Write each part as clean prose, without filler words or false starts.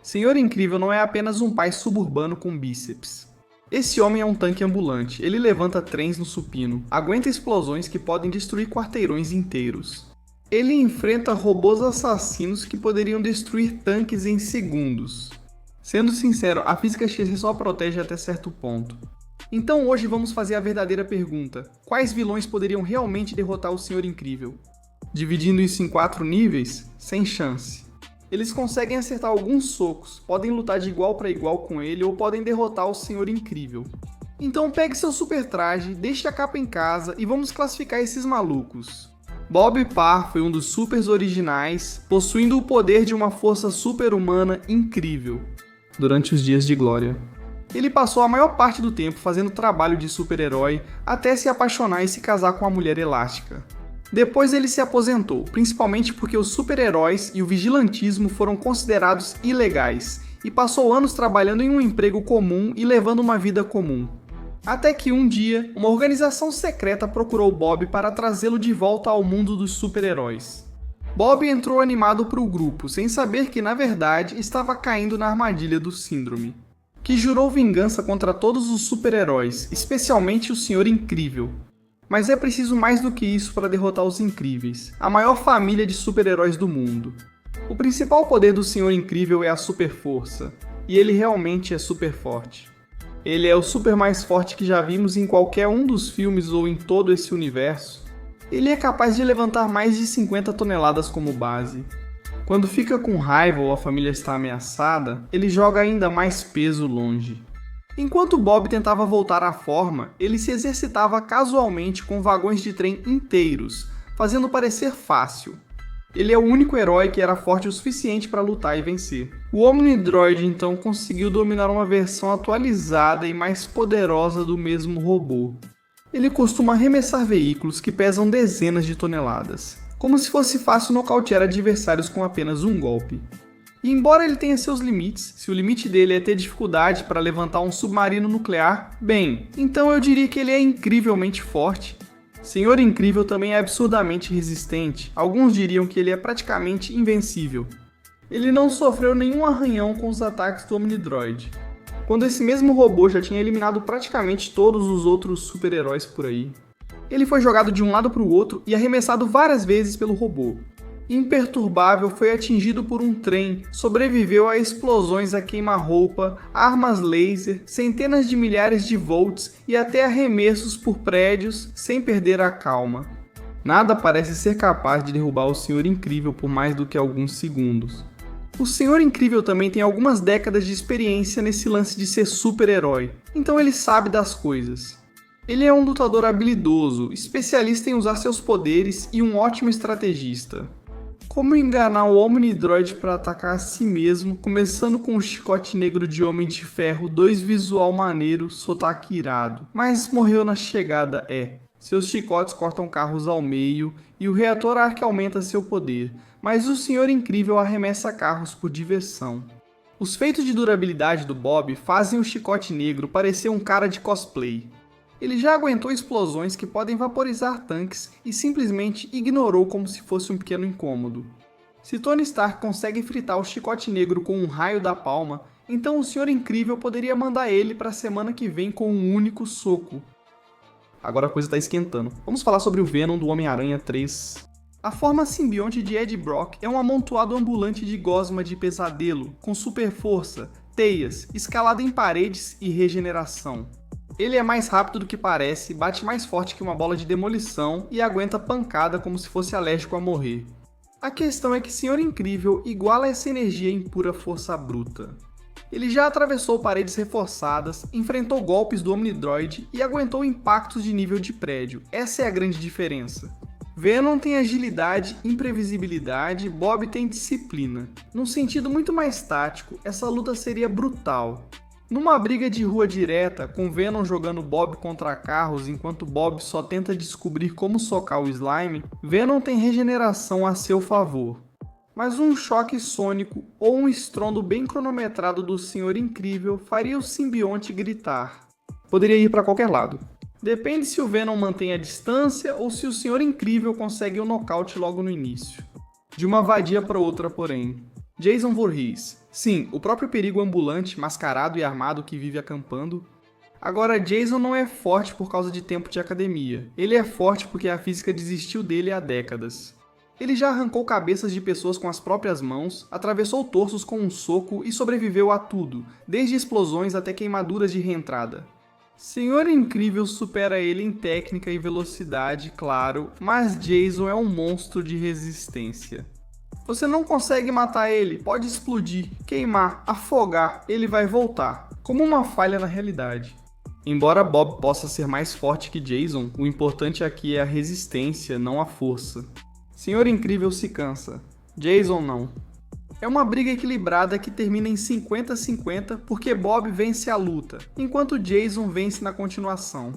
Senhor Incrível não é apenas um pai suburbano com bíceps. Esse homem é um tanque ambulante, ele levanta trens no supino, aguenta explosões que podem destruir quarteirões inteiros. Ele enfrenta robôs assassinos que poderiam destruir tanques em segundos. Sendo sincero, a física X só protege até certo ponto. Então hoje vamos fazer a verdadeira pergunta: quais vilões poderiam realmente derrotar o Senhor Incrível? Dividindo isso em 4 níveis? Sem chance. Eles conseguem acertar alguns socos, podem lutar de igual para igual com ele ou podem derrotar o Senhor Incrível. Então pegue seu super traje, deixe a capa em casa e vamos classificar esses malucos. Bob Parr foi um dos supers originais, possuindo o poder de uma força super-humana incrível durante os dias de glória. Ele passou a maior parte do tempo fazendo trabalho de super-herói até se apaixonar e se casar com a Mulher Elástica. Depois ele se aposentou, principalmente porque os super-heróis e o vigilantismo foram considerados ilegais, e passou anos trabalhando em um emprego comum e levando uma vida comum. Até que um dia, uma organização secreta procurou Bob para trazê-lo de volta ao mundo dos super-heróis. Bob entrou animado para o grupo, sem saber que na verdade estava caindo na armadilha do Síndrome, que jurou vingança contra todos os super-heróis, especialmente o Senhor Incrível. Mas é preciso mais do que isso para derrotar os Incríveis, a maior família de super-heróis do mundo. O principal poder do Senhor Incrível é a super força, e ele realmente é super forte. Ele é o super mais forte que já vimos em qualquer um dos filmes ou em todo esse universo. Ele é capaz de levantar mais de 50 toneladas como base. Quando fica com raiva ou a família está ameaçada, ele joga ainda mais peso longe. Enquanto Bob tentava voltar à forma, ele se exercitava casualmente com vagões de trem inteiros, fazendo parecer fácil. Ele é o único herói que era forte o suficiente para lutar e vencer. O Omnidroid então conseguiu dominar uma versão atualizada e mais poderosa do mesmo robô. Ele costuma arremessar veículos que pesam dezenas de toneladas, como se fosse fácil nocautear adversários com apenas um golpe. E embora ele tenha seus limites, se o limite dele é ter dificuldade para levantar um submarino nuclear, bem, então eu diria que ele é incrivelmente forte. Senhor Incrível também é absurdamente resistente, alguns diriam que ele é praticamente invencível. Ele não sofreu nenhum arranhão com os ataques do Omnidroid, quando esse mesmo robô já tinha eliminado praticamente todos os outros super-heróis por aí. Ele foi jogado de um lado para o outro e arremessado várias vezes pelo robô. Imperturbável, foi atingido por um trem, sobreviveu a explosões a queima-roupa, armas laser, centenas de milhares de volts e até arremessos por prédios sem perder a calma. Nada parece ser capaz de derrubar o Senhor Incrível por mais do que alguns segundos. O Senhor Incrível também tem algumas décadas de experiência nesse lance de ser super-herói, então ele sabe das coisas. Ele é um lutador habilidoso, especialista em usar seus poderes e um ótimo estrategista. Como enganar o Omnidroid para atacar a si mesmo, começando com um chicote negro de Homem de Ferro, 2 visual maneiro, sotaque irado. Mas morreu na chegada, Seus chicotes cortam carros ao meio e o reator arc aumenta seu poder, mas o Senhor Incrível arremessa carros por diversão. Os feitos de durabilidade do Bob fazem o chicote negro parecer um cara de cosplay. Ele já aguentou explosões que podem vaporizar tanques e simplesmente ignorou como se fosse um pequeno incômodo. Se Tony Stark consegue fritar o chicote negro com um raio da palma, então o Senhor Incrível poderia mandar ele para a semana que vem com um único soco. Agora a coisa está esquentando. Vamos falar sobre o Venom do Homem-Aranha 3. A forma simbionte de Ed Brock é um amontoado ambulante de gosma de pesadelo, com super força, teias, escalada em paredes e regeneração. Ele é mais rápido do que parece, bate mais forte que uma bola de demolição e aguenta pancada como se fosse alérgico a morrer. A questão é que Senhor Incrível iguala essa energia em pura força bruta. Ele já atravessou paredes reforçadas, enfrentou golpes do Omnidroid e aguentou impactos de nível de prédio. Essa é a grande diferença. Venom tem agilidade, imprevisibilidade, Bob tem disciplina. Num sentido muito mais tático, essa luta seria brutal. Numa briga de rua direta, com Venom jogando Bob contra carros enquanto Bob só tenta descobrir como socar o Slime, Venom tem regeneração a seu favor. Mas um choque sônico ou um estrondo bem cronometrado do Senhor Incrível faria o simbionte gritar. Poderia ir para qualquer lado. Depende se o Venom mantém a distância ou se o Senhor Incrível consegue o nocaute logo no início. De uma vadia para outra, porém. Jason Voorhees. Sim, o próprio perigo ambulante, mascarado e armado que vive acampando. Agora, Jason não é forte por causa de tempo de academia. Ele é forte porque a física desistiu dele há décadas. Ele já arrancou cabeças de pessoas com as próprias mãos, atravessou torsos com um soco e sobreviveu a tudo, desde explosões até queimaduras de reentrada. Senhor Incrível supera ele em técnica e velocidade, claro, mas Jason é um monstro de resistência. Você não consegue matar ele, pode explodir, queimar, afogar, ele vai voltar, como uma falha na realidade. Embora Bob possa ser mais forte que Jason, o importante aqui é a resistência, não a força. Senhor Incrível se cansa, Jason não. É uma briga equilibrada que termina em 50-50 porque Bob vence a luta, enquanto Jason vence na continuação.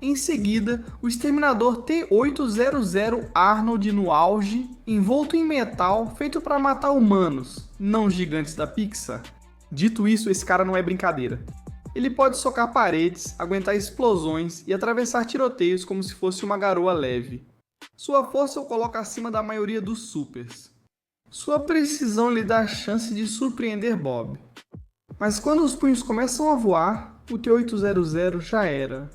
Em seguida, o Exterminador T-800 Arnold no auge, envolto em metal, feito para matar humanos, não gigantes da Pixar. Dito isso, esse cara não é brincadeira. Ele pode socar paredes, aguentar explosões e atravessar tiroteios como se fosse uma garoa leve. Sua força o coloca acima da maioria dos supers. Sua precisão lhe dá a chance de surpreender Bob. Mas quando os punhos começam a voar, o T-800 já era.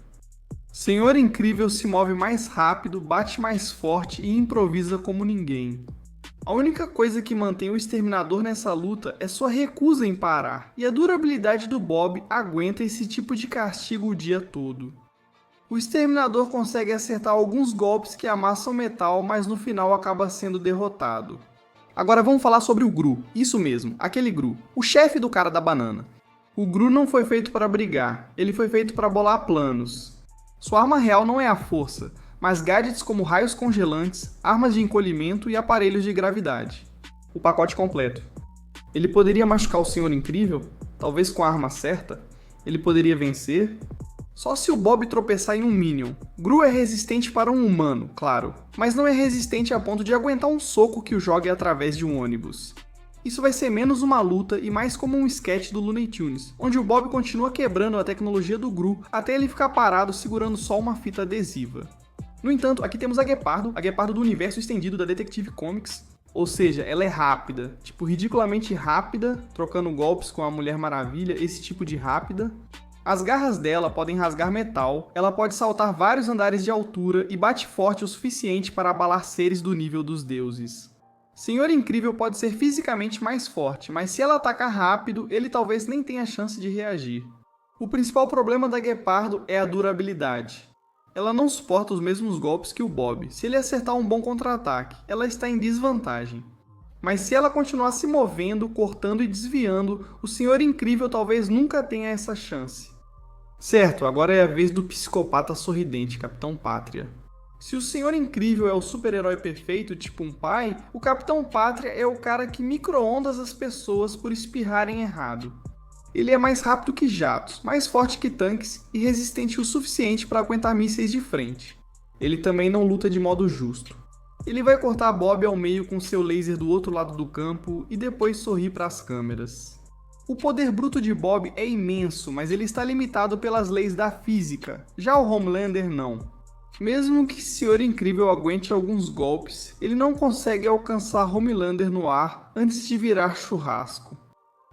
Senhor Incrível se move mais rápido, bate mais forte e improvisa como ninguém. A única coisa que mantém o Exterminador nessa luta é sua recusa em parar, e a durabilidade do Bob aguenta esse tipo de castigo o dia todo. O Exterminador consegue acertar alguns golpes que amassam metal, mas no final acaba sendo derrotado. Agora vamos falar sobre o Gru, isso mesmo, aquele Gru, o chefe do cara da banana. O Gru não foi feito para brigar, ele foi feito para bolar planos. Sua arma real não é a força, mas gadgets como raios congelantes, armas de encolhimento e aparelhos de gravidade. O pacote completo. Ele poderia machucar o Senhor Incrível? Talvez com a arma certa? Ele poderia vencer? Só se o Bob tropeçar em um Minion. Gru é resistente para um humano, claro, mas não é resistente a ponto de aguentar um soco que o jogue através de um ônibus. Isso vai ser menos uma luta e mais como um sketch do Looney Tunes, onde o Bob continua quebrando a tecnologia do Gru até ele ficar parado segurando só uma fita adesiva. No entanto, aqui temos a Guepardo do universo estendido da Detective Comics, ou seja, ela é rápida, tipo ridiculamente rápida, trocando golpes com a Mulher Maravilha, esse tipo de rápida. As garras dela podem rasgar metal, ela pode saltar vários andares de altura e bate forte o suficiente para abalar seres do nível dos deuses. Senhor Incrível pode ser fisicamente mais forte, mas se ela atacar rápido, ele talvez nem tenha chance de reagir. O principal problema da Guepardo é a durabilidade. Ela não suporta os mesmos golpes que o Bob. Se ele acertar um bom contra-ataque, ela está em desvantagem. Mas se ela continuar se movendo, cortando e desviando, o Senhor Incrível talvez nunca tenha essa chance. Certo, agora é a vez do psicopata sorridente, Capitão Pátria. Se o Senhor Incrível é o super-herói perfeito, tipo um pai, o Capitão Pátria é o cara que micro-ondas as pessoas por espirrarem errado. Ele é mais rápido que jatos, mais forte que tanques e resistente o suficiente para aguentar mísseis de frente. Ele também não luta de modo justo. Ele vai cortar Bob ao meio com seu laser do outro lado do campo e depois sorrir para as câmeras. O poder bruto de Bob é imenso, mas ele está limitado pelas leis da física, já o Homelander não. Mesmo que Senhor Incrível aguente alguns golpes, ele não consegue alcançar Homelander no ar antes de virar churrasco.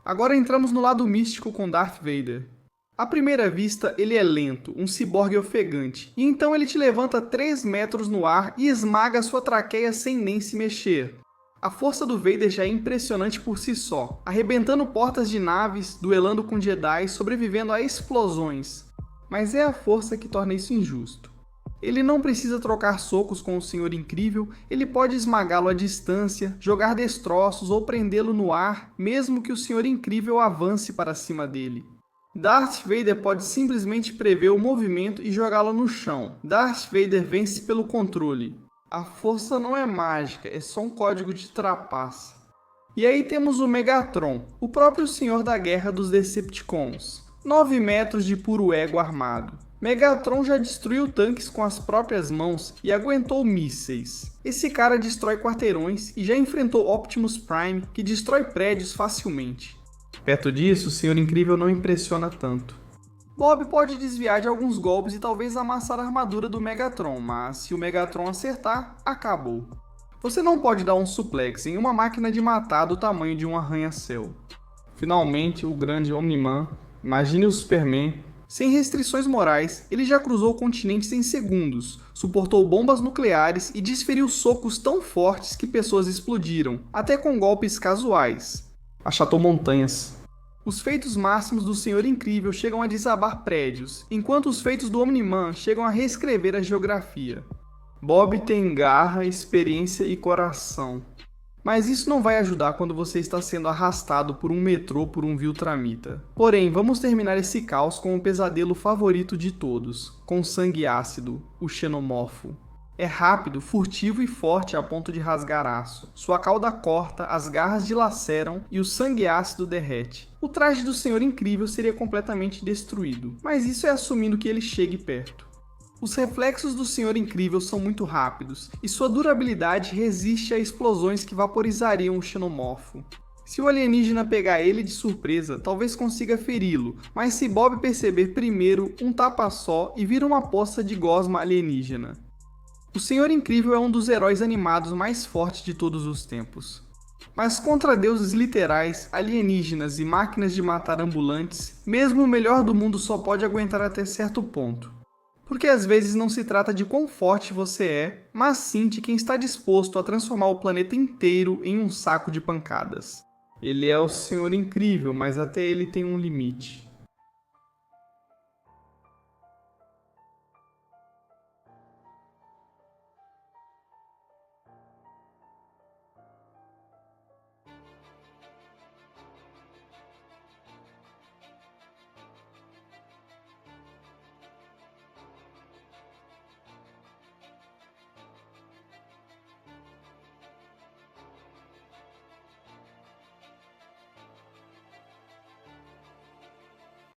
Agora entramos no lado místico com Darth Vader. À primeira vista, ele é lento, um ciborgue ofegante, e então ele te levanta 3 metros no ar e esmaga sua traqueia sem nem se mexer. A força do Vader já é impressionante por si só, arrebentando portas de naves, duelando com Jedi, sobrevivendo a explosões. Mas é a força que torna isso injusto. Ele não precisa trocar socos com o Senhor Incrível, ele pode esmagá-lo à distância, jogar destroços ou prendê-lo no ar, mesmo que o Senhor Incrível avance para cima dele. Darth Vader pode simplesmente prever o movimento e jogá-lo no chão. Darth Vader vence pelo controle. A força não é mágica, é só um código de trapaça. E aí temos o Megatron, o próprio senhor da guerra dos Decepticons. 9 metros de puro ego armado. Megatron já destruiu tanques com as próprias mãos e aguentou mísseis. Esse cara destrói quarteirões e já enfrentou Optimus Prime, que destrói prédios facilmente. Perto disso, o Senhor Incrível não impressiona tanto. Bob pode desviar de alguns golpes e talvez amassar a armadura do Megatron, mas se o Megatron acertar, acabou. Você não pode dar um suplex em uma máquina de matar do tamanho de um arranha-céu. Finalmente, o grande Omni-Man, imagine o Superman. Sem restrições morais, ele já cruzou continentes em segundos, suportou bombas nucleares e desferiu socos tão fortes que pessoas explodiram, até com golpes casuais. Achatou montanhas. Os feitos máximos do Senhor Incrível chegam a desabar prédios, enquanto os feitos do Omni-Man chegam a reescrever a geografia. Bob tem garra, experiência e coração. Mas isso não vai ajudar quando você está sendo arrastado por um metrô por um Viltramita. Porém, vamos terminar esse caos com o pesadelo favorito de todos, com sangue ácido, o Xenomorfo. É rápido, furtivo e forte a ponto de rasgar aço. Sua cauda corta, as garras dilaceram e o sangue ácido derrete. O traje do Senhor Incrível seria completamente destruído, mas isso é assumindo que ele chegue perto. Os reflexos do Senhor Incrível são muito rápidos, e sua durabilidade resiste a explosões que vaporizariam o Xenomorfo. Se o alienígena pegar ele de surpresa, talvez consiga feri-lo, mas se Bob perceber primeiro, um tapa só e vira uma poça de gosma alienígena. O Senhor Incrível é um dos heróis animados mais fortes de todos os tempos. Mas contra deuses literais, alienígenas e máquinas de matar ambulantes, mesmo o melhor do mundo só pode aguentar até certo ponto. Porque às vezes não se trata de quão forte você é, mas sim de quem está disposto a transformar o planeta inteiro em um saco de pancadas. Ele é o Senhor Incrível, mas até ele tem um limite.